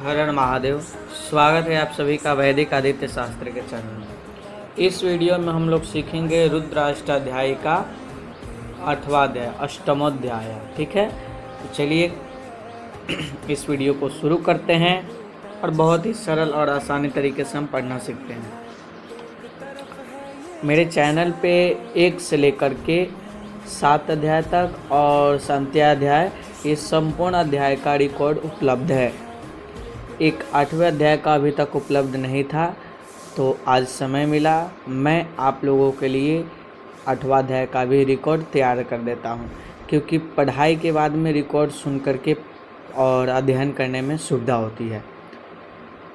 हर हर महादेव। स्वागत है आप सभी का वैदिक आदित्य शास्त्र के चैनल में। इस वीडियो में हम लोग सीखेंगे रुद्राष्टाध्याय का 8वां अध्याय, अष्टमोध्याय। ठीक है, तो चलिए इस वीडियो को शुरू करते हैं और बहुत ही सरल और आसानी तरीके से हम पढ़ना सीखते हैं। मेरे चैनल पे 1 से लेकर के 7 अध्याय तक और संत्याध्याय, ये संपूर्ण अध्याय का रिकॉर्ड उपलब्ध है। एक 8वें अध्याय का अभी तक उपलब्ध नहीं था, तो आज समय मिला, मैं आप लोगों के लिए 8वां अध्याय का भी रिकॉर्ड तैयार कर देता हूं, क्योंकि पढ़ाई के बाद में रिकॉर्ड सुन करके और अध्ययन करने में सुविधा होती है।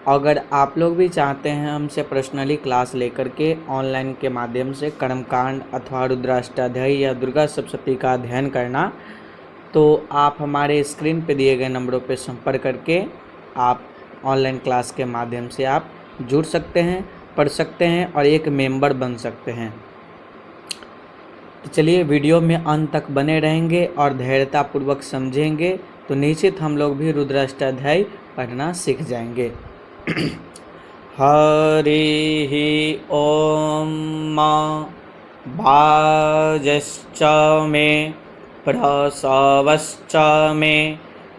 अगर आप लोग भी चाहते हैं हमसे पर्सनली क्लास लेकर के ऑनलाइन के माध्यम से कर्मकांड अथवा रुद्राष्टाध्याय या दुर्गा सप्तशती का अध्ययन करना, तो आप हमारे स्क्रीन पे दिए गए नंबरों पे संपर्क करके आप ऑनलाइन क्लास के माध्यम से आप जुड़ सकते हैं, पढ़ सकते हैं और एक मेंबर बन सकते हैं। तो चलिए वीडियो में अंत तक बने रहेंगे और धैर्यतापूर्वक समझेंगे तो निश्चित हम लोग भी रुद्राष्टाध्याय पढ़ना सीख जाएंगे। हरि ओम भाजश्च मे प्रसवश्च मे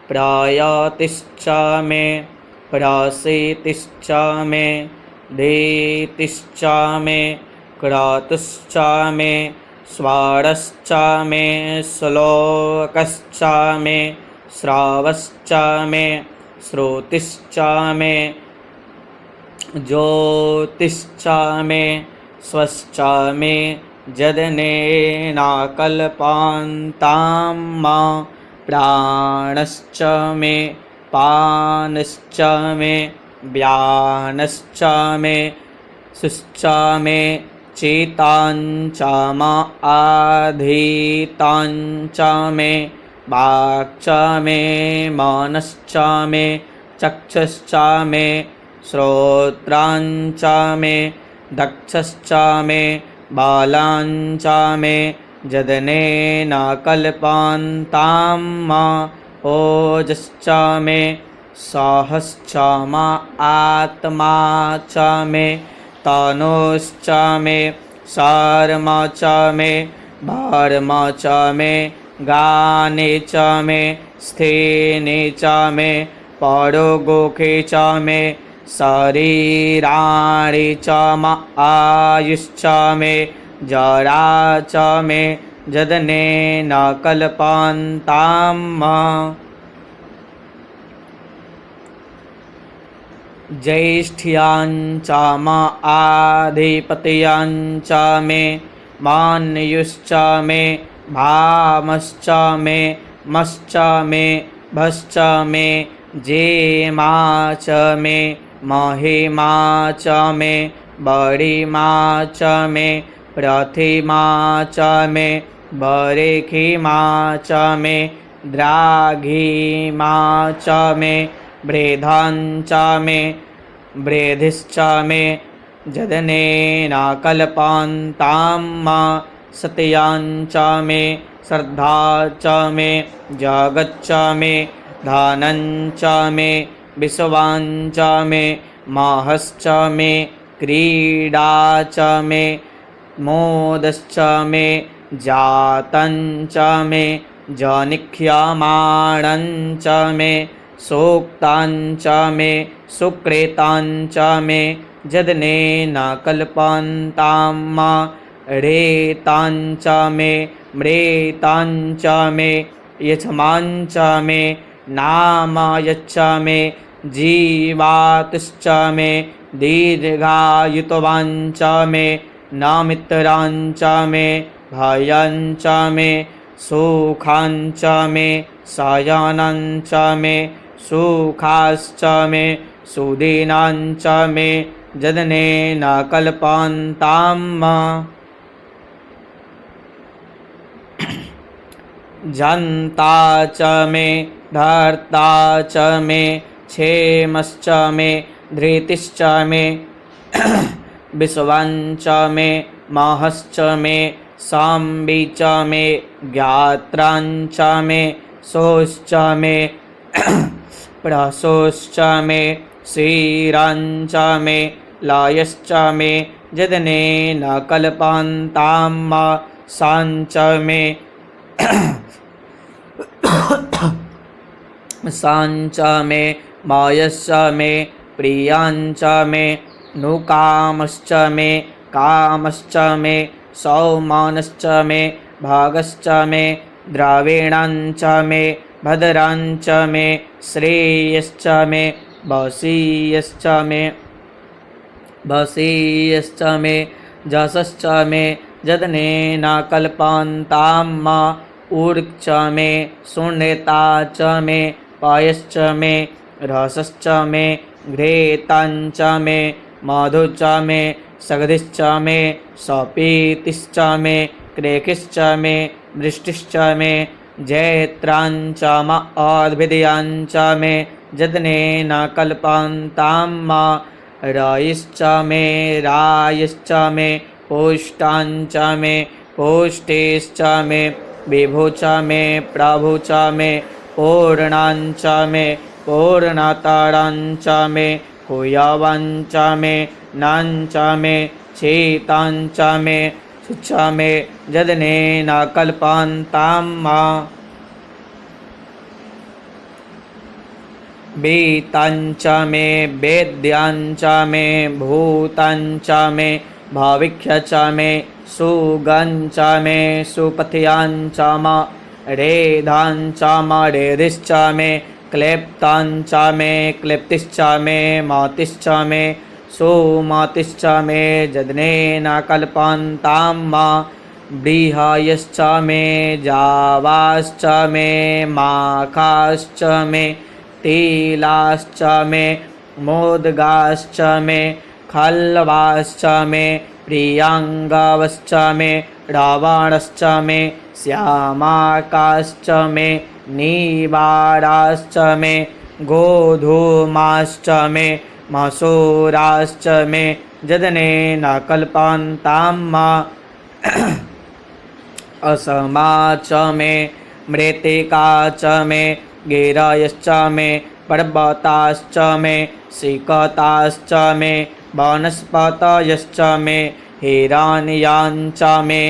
प्रयातिश्च मे प्रसीतिश्च मे धीतिश्च मे क्रतुश्च मे स्वारश्च मे श्लोकश्च मे श्रावश्च मे श्रुतिश्च मे ज्योतिश्च मे स्वश्च मे जदनेनाकल्पान्तां प्राणश्च मे पानश्च मे व्यानश्च मे सुश्च मे चेताञ्च आधीताञ्च मे वाक्च मे मनश्च मे चक्षुश्च मे श्रोत्राञ्च मे दक्षश्च मे बालाञ्च मे जदनेनाकल्पान्तां ओजश्च मे सहश्च आत्मा च मे तनुश्च मे शर्म च मे भर्म च मे गाने च मे स्थेने च मे परोगोखे च मे शरीराणि च आयुश्च मे जरा च मे जदनेनाकल्पान्तां ज्येष्ठ्याञ्च आधिपत्याञ्च मे मान्युश्च मे भामश्च मे मश्च मे भश्च मे जेमा च मे महिमा च मे बरिमा च मे प्रतिमा च मे बरेखिमा च मे द्राघिमा च मे वृद्धाञ्च मे वृद्धिश्च मे जदनेनाकल्पान्तां सत्याञ्च मे श्रद्धा च मे जगच्च मे धनञ्च मे विश्वाञ्च मे महश्च मे क्रीडा च मे मोदश्च मे जातञ्च मे जनिक्ष्यमाणञ्च मे सूक्ताञ्च मे सुकृताञ्च मे जदनेनाकल्पान्तां रेताञ्च मे मृताञ्च मे यजमाञ्च मे नामयच्च मे जीवातुश्च मे दीर्घायुत्वाञ्च मे नामित्राञ्च मे भयञ्च मे सुखाञ्च मे शयनञ्च मे सुखाश्च मे सुदीनाञ्च मे जदनेनाकल्पान्तां जन्ता च मे धर्ता च मे क्षेमश्च मे धृतिश्च मे विश्वाञ्च मे महश्च मे सांबी च मे ज्ञात्राञ्च मे सोश्च मे प्रासोश्च मे श्रीराञ्च मे लायश्च मे यदनेन कल्पान्तां मा साञ्च मे साञ्च मे मायश्च मे प्रियाञ्च मे नुकामश्च मे कामश्च मे सौमानश्च मे भागश्च मे द्राविणाञ्च मे भद्राञ्च मे श्रेयश्च मे वशीयश्च मे वशीयश्च मे जसश्च मे यदनेन कल्पान्तां मा ऊर्क्च मे शून्यता च मे पायश्च मे रसश्च मे घृताञ्च मे मधु च मे सगधिश्च मे सपीतिश्च मे क्रेकिश्च मे वृष्टिश्च मे जैत्राञ्च म अद्भिदयाञ्च मे यदनेन कल्पान्तां मा रायश्च मे रायश्च मे पुष्टाञ्च मे पुष्टिश्च मे विभु च मे प्रभु च मे पूर्णाञ्च मे पूर्णतराञ्च मे कुयवञ्च मे नाञ्च मे शीताञ्च मे शुच मे यदनेन कल्पान्तां मा बीताञ्च मे वेद्याञ्च मे भूताञ्च मे भाविक्ष्य मे सुगञ्च मे सुपथ्याञ्च म रेधाञ्च म रेधिश्च मे क्लेप्ताञ्च मे क्लेप्तिश्च मे मातिश्च मे सुमतिश्च मे यदनेन कल्पान्तां मा बृहायश्च मे जावाश्च मे माखाश्च मे तिलाश्च मे मोदगाश्च मे खल्वाश्च मे प्रियांगावश्च मे रावणश्च मे श्यामाकाश्च मे नीबाराश्च मे गोधूमाश्च मे मसूराश्च मे यदनेन कल्पान्तां मा असमा च मे मृत्तिका च मे गिरयश्च मे पर्वताश्च मे सिकताश्च मे वनस्पतयश्च मे हिरण्याञ्च मे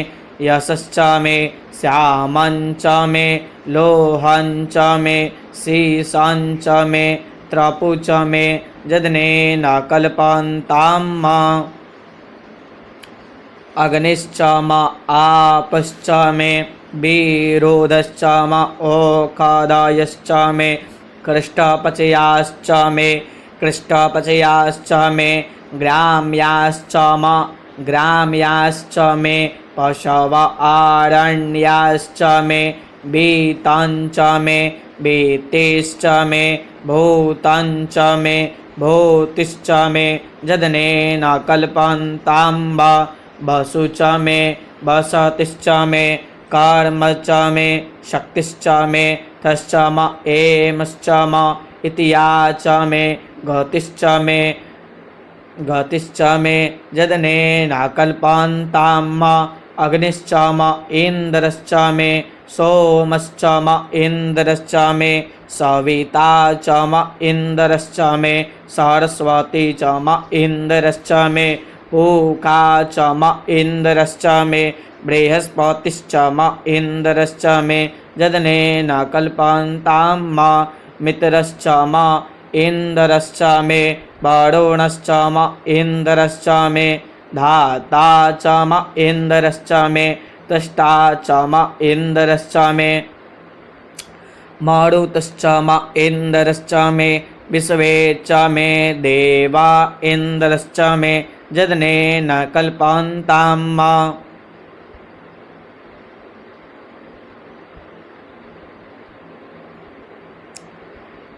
यशश्च मे श्यामञ्च मे लोहञ्च मे सीसञ्च मे त्रपु च मे यदनेन कल्पान्तां मा अग्निश्च म आपश्च मे विरोधश्च म ओखादायश्च मे कृष्टपचयाश्च मे कृष्टपचयाश्च मे ग्राम्याश्च म ग्राम्याश्च मे पशव आरण्याश्च मे बीताञ्च मे बीतिश्च मे भूताञ्च मे भूतिश्च मे यदनेन कल्पान्तां वा वसु च मे वसतिश्च मे कर्म च मे शक्तिश्च मे थश्च म एमश्च म इतिया च मे गतिश्च मे गतिश्च मे यदनेन कल्पान्तां मा अग्निश्च म इन्द्रश्च मे सोमश्च म इन्द्रश्च मे सविता च म इन्द्रश्च मे सरस्वती च म इन्द्रश्च मे पूका च म इन्द्रश्च मे बृहस्पतिश्च म इन्द्रश्च मे यदनेन कल्पान्तां मा मित्रश्च म इन्द्रश्च मे वरुणश्च म इन्द्रश्च मे धाता च म इन्द्रश्च मे त्वष्टा च म इन्द्रश्च मे मारुतश्च म इन्द्रश्च मे विश्वे च मे देवा इन्द्रश्च मे यदनेन कल्पान्तां मा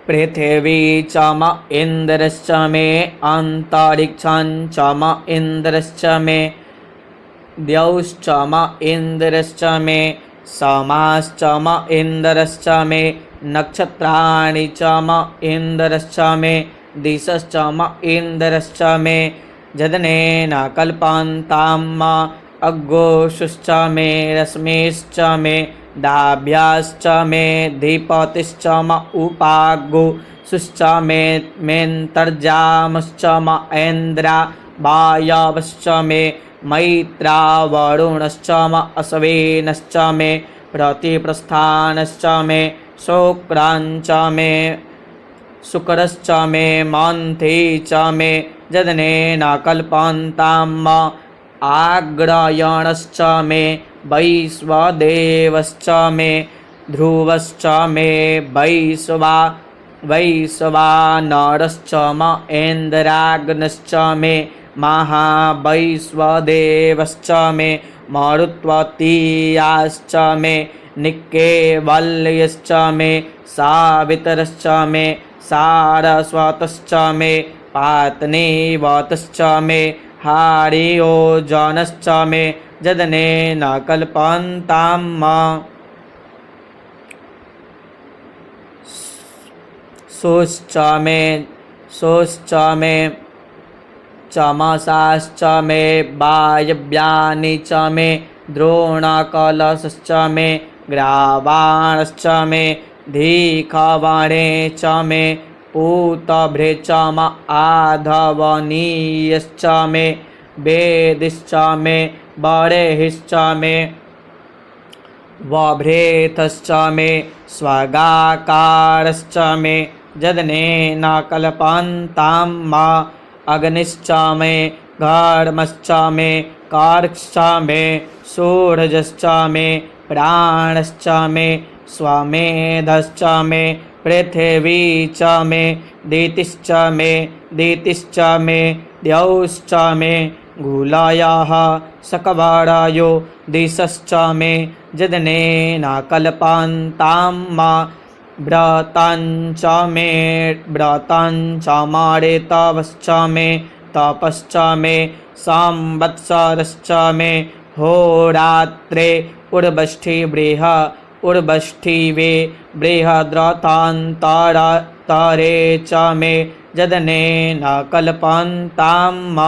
पृथिवी च म इन्द्रश्च मे अन्तरिक्षं च म इन्द्रश्च मे द्यौश्च म इन्द्रश्च मे समाश्च म इन्द्रश्च मे नक्षत्राणि च म इन्द्रश्च मे दिशश्च म इन्द्रश्च मे यदनेन कल्पान्तां मा अघोषश्च मे रश्मिश्च मे दाभ्याश्च मे धीपतिश्च म उपागो सुश्च मे मेन्तर्जामश्च म ऐन्द्रा वायवश्च मे मैत्रा वरुणश्च म अश्विनश्च मे प्रतिप्रस्थानश्च मे शुक्राञ्च मे शुक्रश्च मे मन्थे च मे जदनेन कल्पन्ताम् आग्रयणश्च मे वैश्वदेवश्च मे ध्रुवश्च मे वैश्वानरश्च म ऐन्द्राग्नश्च मे महावैश्वदेवश्च मे मरुत्वतीयाश्च मे निक्केवल्यश्च मे सावितरश्च मे सारस्वतश्च मे पातनीवतश्च मे हारियोजनश्च मे जदनेन कल्पन्ताम् सोश्च मे चमसाश्च मे वायव्यानि च मे द्रोणकलशश्च मे ग्रावाणश्च मे धीखवणे च मे पूतभ्रे च म आधवनीयश्च मे वेदिश्च मे बरेहिश्च मे वभ्रेतश्च मे स्वगाकारश्च मे जदनेन कल्पन्ताम् अग्निश्च मे घर्मश्च मे कार्क्श्च मे सूर्यश्च मे प्राणश्च मे स्वमेधश्च मे पृथिवी च मे दितिश्च मे द्यौश्च मे गुलायाः सकवारायो दिशश्च मे जदनेन कल्पन्ताम् व्रताञ्च मारेतवश्च मे तपश्च मे संवत्सरश्च मे होरात्रे उर्वष्ठिवे बृहद्रथान्तरे च मे जदनेन कल्पन्ताम्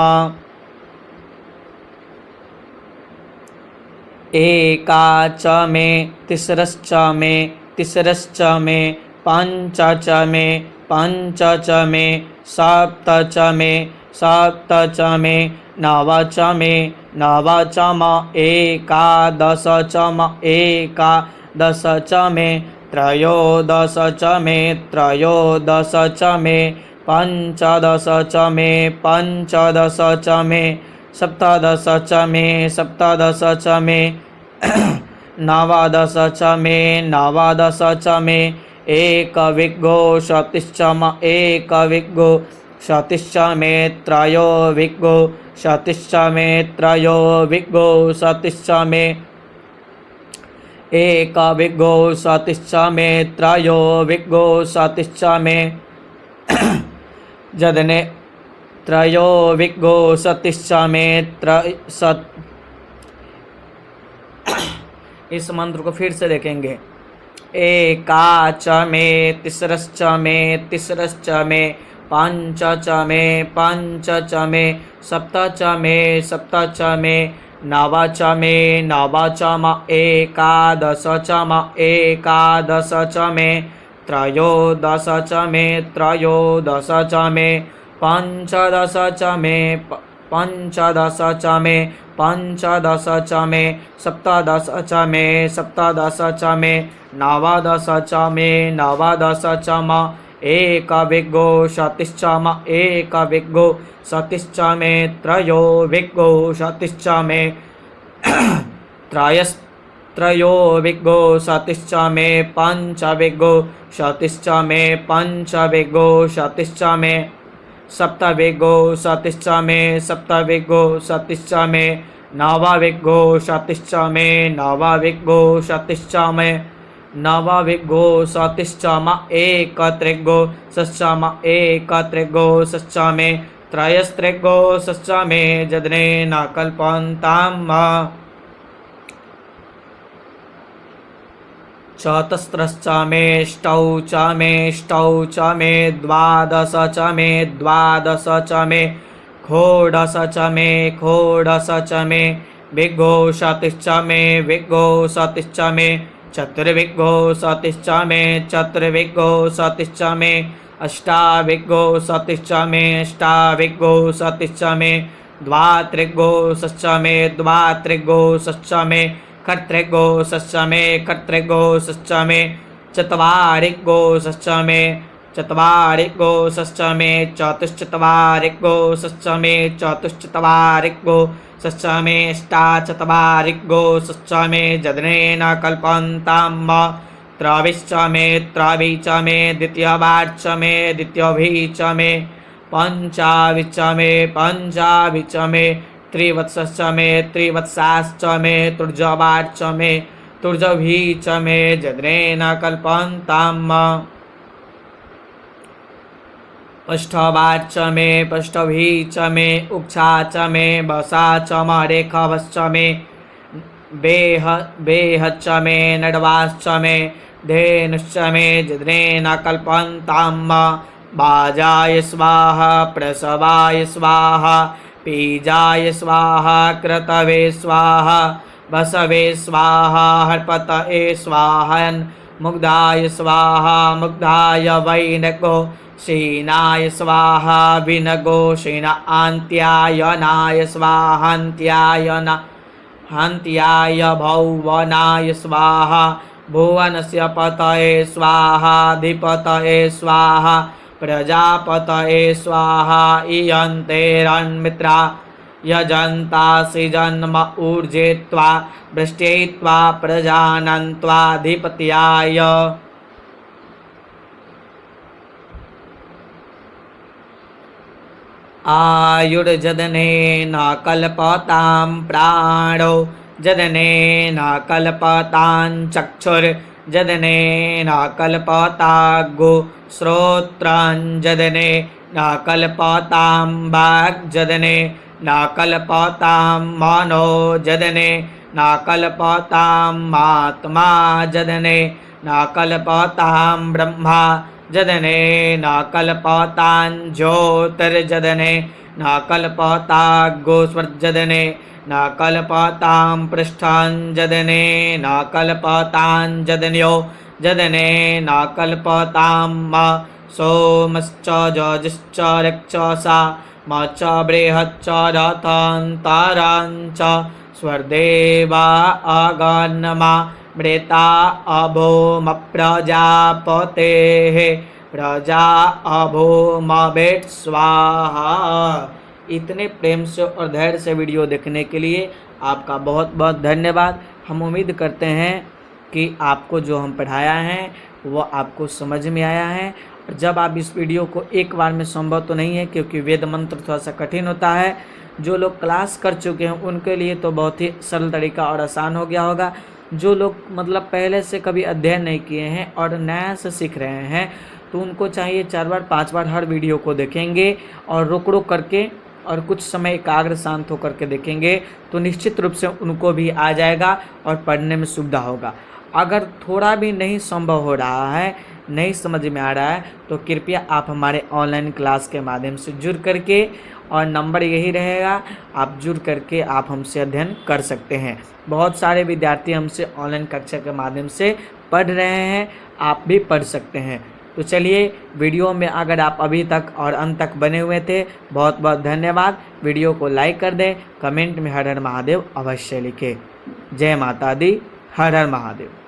एका च मे तिस्रश्च मे पञ्च च मे सप्त च मे नव च म एकादश च मे त्रयोदश च मे पञ्चदश च मे सप्तदश च मे नवदश च मे एकविंशतिश्च मे त्रयोविंशतिश्च मे एकविंशतिश्च मे त्रयोविंशतिश्च मे जदने त्रयोविंशतिश्च मे इस मंत्र को फिर से देखेंगे। एका च मे तिस्रश्च मे पञ्च च मे सप्त च मे नव च म एकादश च मे त्रयोदश च मे पञ्चदश च मे सप्तदश च मे नवदश च म एकविंशतिश्च मे त्रयोविंशतिश्च मे त्रयोविंशतिश्च मे पञ्चविंशतिश्च मे सप्तविंशतिश्च मे नवविंशतिश्च मे एकत्रिंशश्च मे त्रयस्त्रिंशश्च मे जदनेन कल्पन्ताम् चतस्रश्च मे ष्टौ च मे द्वादश च मे षोडश च मे विंशतिश्च मे चतुर्विग्गो सतिश्च मे चतुर्विग्गो सतिश्च मे अष्टाविग्गो सतिश्च मे अष्टाविग्गो सतिश्च मे द्वात्रिग्गो सश्च मे द्वात्रिग्गो सश्च मे कर्तृग्गो सश्च मे कर्तृग्गो सश्च मे चत्वारिग्गो सश्च मे चत्वारिग्गो सश्च मे चतुश्चत्वारिग्गो सश्च मे चतुश्चत्वारिग्गो सश्च मे अष्टाचत्वारिग्गो सश्च मे जदनेन कल्पन्ताम् त्रविश्च मे त्रविच मे द्वितीयवाच्च मे द्वितीयभिच मे पञ्चाविच मे पञ्चाविच मे त्रिवत्सश्च मे त्रिवत्साश्च मे तुर्जवाच्च मे तुर्जभिच मे जदनेन कल्पन्ताम् पष्ठवाच्च मे पष्ठभिच मे उक्षा च मे वसा च रेखवश्च मे बेहच्च मे नडवाश्च मे धेनुश्च मे जदनेन कल्पन्ताम् बाजाय स्वाहा प्रसवाय स्वाहा पीजाय स्वाहा क्रतवे स्वाहा वसवे स्वाहा हर्पतये स्वाहा मुग्धाय स्वाहा मुग्धाय वैनगो शीनाय स्वाहा विनगो शीनान्त्यायनाय स्वाहान्त्यायना हन्त्याय भुवनाय स्वाहा भुवनस्य पतये स्वाहाधिपतये स्वाहा प्रजापतये स्वाहा इयन्तेरन्मित्रा यजन्तासि जन्म ऊर्जेत्वा वृष्ट्यैत्वा प्रजानन्त्वाधिपत्याय आयुर्जदनेन कल्पतां प्राणो जदनेन कल्पतां चक्षुर्जदनेन कल्पताग्गो श्रोत्रं जदनेन कल्पतां वाग्जदनेन कल्पतां मनो जदनेन कल्पतां आत्मा जदनेन कल्पतां ब्रह्मा जदनेन कल्पतां ज्योतिर्जदनेन कल्पताग्गोस्वर्जदनेन कल्पतां पृष्ठं जदनेन कल्पतां जदन्यो जदनेन कल्पतां सोमश्च जजिश्च रक्षसा मच बृहच्च रथान्तरं च स्वर्देवा अगन्मा मृता अभूम प्रजापतेः प्रजा अभूमवेत् स्वाहा। इतने प्रेम से और धैर्य से वीडियो देखने के लिए आपका बहुत बहुत धन्यवाद। हम उम्मीद करते हैं कि आपको जो हम पढ़ाया है वो आपको समझ में आया है। और जब आप इस वीडियो को एक बार में संभव तो नहीं है, क्योंकि वेद मंत्र थोड़ा सा कठिन होता है। जो लोग क्लास कर चुके हैं उनके लिए तो बहुत ही सरल तरीका और आसान हो गया होगा। जो लोग मतलब पहले से कभी अध्ययन नहीं किए हैं और नया से सीख रहे हैं, तो उनको चाहिए 4 बार 5 बार हर वीडियो को देखेंगे और रुक रुक करके और कुछ समय एकाग्र शांत होकर के देखेंगे तो निश्चित रूप से उनको भी आ जाएगा और पढ़ने में सुविधा होगा। अगर थोड़ा भी नहीं संभव हो रहा है, नहीं समझ में आ रहा है, तो कृपया आप हमारे ऑनलाइन क्लास के माध्यम से जुड़ करके, और नंबर यही रहेगा, आप जुड़ करके आप हमसे अध्ययन कर सकते हैं। बहुत सारे विद्यार्थी हमसे ऑनलाइन कक्षा के माध्यम से पढ़ रहे हैं, आप भी पढ़ सकते हैं। तो चलिए, वीडियो में अगर आप अभी तक और अंत तक बने हुए थे, बहुत बहुत धन्यवाद। वीडियो को लाइक कर दें, कमेंट में हर हर महादेव अवश्य लिखें। जय माता दी, हर हर महादेव।